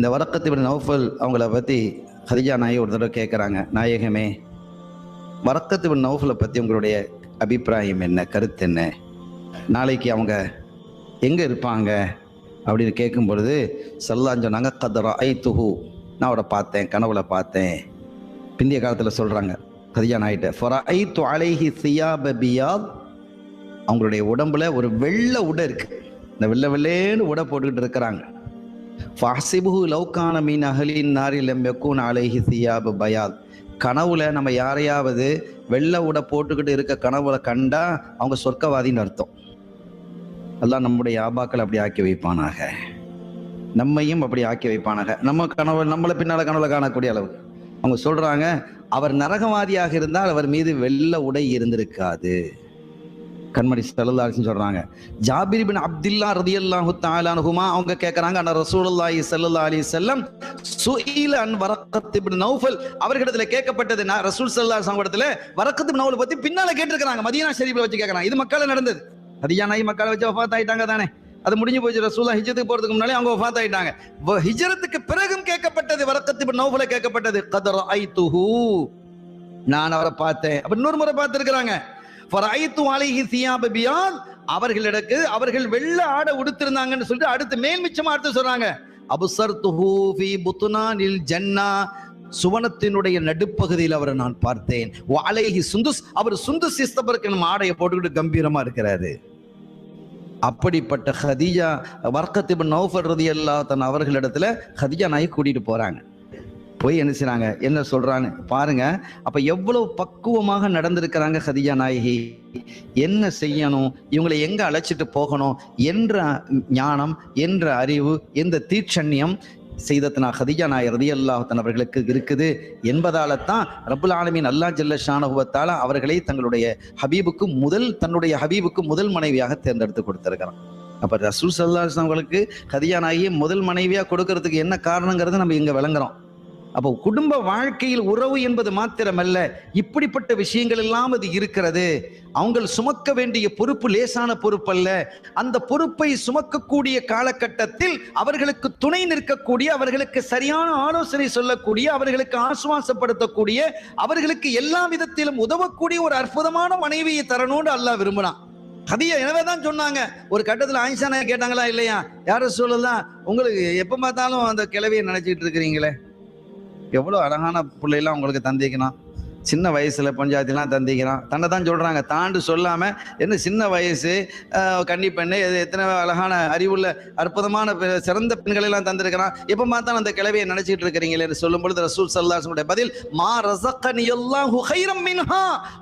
இந்த வரக்கத் இப்னு நௌஃபல் அவங்கள பற்றி ஹதீஜா நாயகி ஒரு தடவை கேட்குறாங்க, நாயகமே வரக்கத் இப்னு நௌஃபலை பற்றி உங்களுடைய அபிப்பிராயம் என்ன, கருத்து என்ன, நாளைக்கு அவங்க எங்கே இருப்பாங்க அப்படின்னு கேட்கும் பொழுது ஸல்லல்லாஹு சொன்னாங்க, கத் ரஅய்துஹு, நான் அவரை பார்த்தேன், கனவுல பார்த்தேன். பிந்திய காலத்தில் சொல்கிறாங்க ஹதீஜா நாயிட்ட, ஃபரஅய்து அலைஹி சியாப பியாத், அவங்களுடைய உடம்புல ஒரு வெள்ளை உடை இருக்கு, இந்த வெள்ளை வெள்ளேன்னு உடை போட்டுக்கிட்டு இருக்கிறாங்க. ஃபஹ்சிபுஹு லவ் கான மின் அஹ்லின் நாரி லம் யகூன் அலைஹி சியாப பயாத், கனவுல நம்ம யாரையாவது வெள்ளை உடை போட்டுக்கிட்டு இருக்க கனவுல கண்டா அவங்க சொர்க்கவாதின்னு அர்த்தம். அல்லாஹ் நம்முடைய ஆபாக்கள் அப்படி ஆக்கி வைப்பானாக, நம்மையும் அப்படி ஆக்கி வைப்பானாக. நம்ம கனவு நம்மளை பின்னால கனவுல காணக்கூடிய அளவு அவங்க சொல்றாங்க, அவர் நரகவாதியாக இருந்தால் அவர் மீது வெள்ளை உடை இருந்திருக்காது. கண்மணி ஸல்லல்லாஹு அலைஹி சொல்றாங்க. ஜாபிர் இப்னு அப்துல்லா ரலியல்லாஹு தஆலா அன்ஹுமா அவங்க கேட்கறாங்க, அன்ன ரசூலுல்லாஹி ஸல்லல்லாஹு அலைஹி வஸல்லம் சுஇல அன் வரக்கத் இப்னு நௌஃபல், அவர்களிடத்துல கேட்கப்பட்டது, ரசூல் ஸல்லல்லாஹு அலைஹி வஸல்லம் இடத்துல வரக்கத் இப்னு நௌஃபல் பத்தி பின்னால கேட்டிருக்காங்க, மதீனா ஷரீஃப்ல வச்சு கேட்கறாங்க. இது மக்கால நடந்தது. ஹதீஜா நாயகி மக்கால வச்சு வஃபாத் ஆயிட்டாங்க தானே, அது முடிஞ்சு போச்சு. ரசூலுல்லாஹ் ஹிஜ்ரத்துக்கு போறதுக்கு முன்னாடி அவங்க வஃபாத் ஆயிட்டாங்க. ஹிஜ்ரத்துக்கு பிறகும் கேட்கப்பட்டது, வரக்கத் இப்னு நௌஃபலை கேட்கப்பட்டது, கத் ரஅய்துஹு, நான் அவரை பார்த்தேன். அப்ப இன்னொரு முறை பார்த்திருக்காங்க. ஃபரஅய்து அலைஹி சியாப பியாத், அவர்கள் வெள்ளை ஆடை உடுத்திருந்தாங்கன்னு சொல்லிட்டு அடுத்து மேல் மிச்சமா அடுத்து சொல்றாங்க, அப்ஸர்துஹு ஃபீ புத்னானில் ஜன்னா, சுவனத்தினுடைய நடுப்பகுதியில் அவரை நான் பார்த்தேன். வ அலைஹி சுந்துஸ், அவர் சுந்துஸ் இஸ்தபர்க்கு ஆடையை போட்டுக்கிட்டு கம்பீரமா இருக்கிறாரு. அப்படிப்பட்ட ஹதீஜா வரக்கத் இப்னு நௌஃபல் ரலியல்லாஹு தஆலா அவர்களிடத்துல ஹதீஜா நாயகி கூட்டிட்டு போறாங்க. போய் என்ன செய்றாங்க, என்ன சொல்றான்னு பாருங்க. அப்ப எவ்வளவு பக்குவமாக நடந்திருக்கிறாங்க ஹதீஜா நாயகி, என்ன செய்யணும், இவங்களை எங்க அழைச்சிட்டு போகணும் என்ற ஞானம், என்ற அறிவு, எந்த தீட்சண்யம் செய்தத்னா ஹதீஜா நாயகி ரலியல்லாஹு தஆலா அவர்களுக்கு இருக்குது என்பதால தான் ரப்புல் ஆலமீன் அல்லாஹ் ஜல்ல ஷானஹு வ தஆலா அவர்களை தன்னுடைய ஹபீபுக்கு முதல் மனைவியாக தேர்ந்தெடுத்து கொடுத்திருக்கிறான். அப்ப ரசூல் ஸல்லல்லாஹு அலைஹி வஸல்லம் அவர்களுக்கு ஹதீஜா நாயகி முதல் மனைவியா கொடுக்கறதுக்கு என்ன காரணங்கிறத நம்ம இங்க விளங்குறோம். அப்போ குடும்ப வாழ்க்கையில் உறவு என்பது மாத்திரமல்ல, இப்படிப்பட்ட விஷயங்கள் எல்லாம் அது இருக்கிறது. அவங்க சுமக்க வேண்டிய பொறுப்பு லேசான பொறுப்பு அல்ல. அந்த பொறுப்பை சுமக்கக்கூடிய காலகட்டத்தில் அவர்களுக்கு துணை நிற்கக்கூடிய, அவர்களுக்கு சரியான ஆலோசனை சொல்லக்கூடிய, அவர்களுக்கு ஆசுவாசப்படுத்தக்கூடிய, அவர்களுக்கு எல்லா விதத்திலும் உதவக்கூடிய ஒரு அற்புதமான மனைவியை தரணும்னு அல்லாஹ் விரும்பினான். ஹதீஜா எனவேதான் சொன்னாங்க, ஒரு கட்டத்தில் ஆயிஷா நாயகி கேட்டாங்களா இல்லையா, யார சொல்லலாம், உங்களுக்கு எப்ப பார்த்தாலும் அந்த கிழவியை நினைச்சிட்டு இருக்கிறீங்களே, எவ்வளோ அழகான பிள்ளைலாம் உங்களுக்கு தந்திக்கிறான், சின்ன வயசுல பஞ்சாயத்துலாம் தந்திக்கிறான், தன்னை தான் சொல்றாங்க, தாண்டு சொல்லாம என்ன சின்ன வயசு கன்னி பெண்ணு, எத்தனை அழகான அறிவுள்ள அற்புதமான சிறந்த பெண்களை எல்லாம் தந்திருக்கிறான், எப்ப பார்த்தாலும் அந்த கிழவியை நினைச்சிட்டு இருக்கிறீங்களே என்று சொல்லும் பொழுது ரசூல் ஸல்லல்லாஹு அலைஹி வஸல்லம் பதில், மா ரஸகனி அல்லாஹு கைரம் மின்ஹா,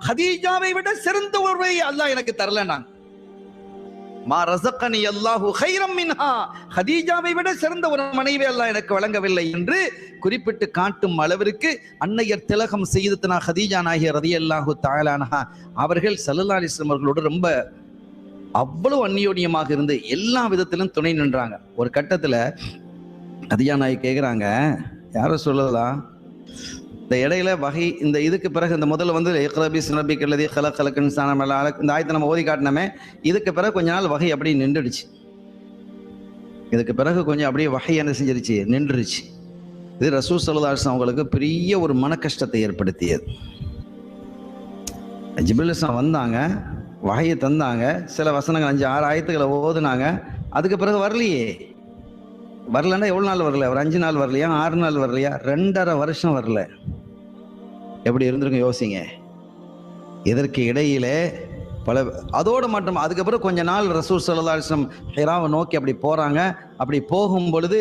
ஹதீஜாவை விட சிறந்த ஒருவரை அல்லாஹ் எனக்கு தரலனாங்க. மா ரஸகனி அல்லாஹு கைரம் மின்ஹா, ஹதீஜாவை விட சிறந்த ஒரு மனைவி அல்லாஹ் எனக்கு வழங்கவில்லை என்று குறிப்பிட்டு காட்டும் அளவிற்கு அன்னையர் திலகம் செய்தத்னா ஹதீஜா நாயகி ரலியல்லாஹு தஆலா அன்ஹா அவர்கள் ஸல்லல்லாஹு அலைஹி வஸல்லம் அவர்களோடு ரொம்ப அவ்வளவு அந்யோன்யமாக இருந்து எல்லா விதத்திலும் துணை நின்றாங்க. ஒரு கட்டத்துல ஹதீஜா நாயகி கேக்குறாங்க, யார சொல்லலாம், இந்த இடையில வகை, இந்த இதுக்கு பிறகு இந்த முதல்ல இக்ரா பிஸ்மி ரப்பிக்கல் லதீ ஹலகல் இன்சான மின் அலக், இந்த ஆயத்தை நம்ம ஓதி காட்டினோமே, இதுக்கு பிறகு கொஞ்ச நாள் வகை அப்படியே நின்றுடுச்சு. இதுக்கு பிறகு கொஞ்சம் அப்படியே வகை என்ன செஞ்சிருச்சு, நின்றுச்சு. இது ரசூல் ஸல்லல்லாஹு அலைஹி வஸல்லம் அவங்களுக்கு பெரிய ஒரு மன கஷ்டத்தை ஏற்படுத்தியது. ஜிப்ரீல் அலைஹிஸ்ஸலாம் வந்தாங்க, வகையை தந்தாங்க, சில வசனங்கள் 5-6 ஆயத்துக்களை ஓதுனாங்க, அதுக்கு பிறகு வரலன்னா எவ்வளவு நாள் வரல, ஒரு 5 நாள் வரலையா, 6 நாள் வரலையா, 2.5 வருஷம் வரல. எப்படி இருந்திருக்கும் யோசிங்க. இதற்கு இடையிலே பல, அதோடு மட்டும் அதுக்கப்புறம் கொஞ்ச நாள் ரசூல் ஸல்லல்லாஹு அலைஹி வஸல்லம் ஹிராவை நோக்கி அப்படி போறாங்க. அப்படி போகும் பொழுது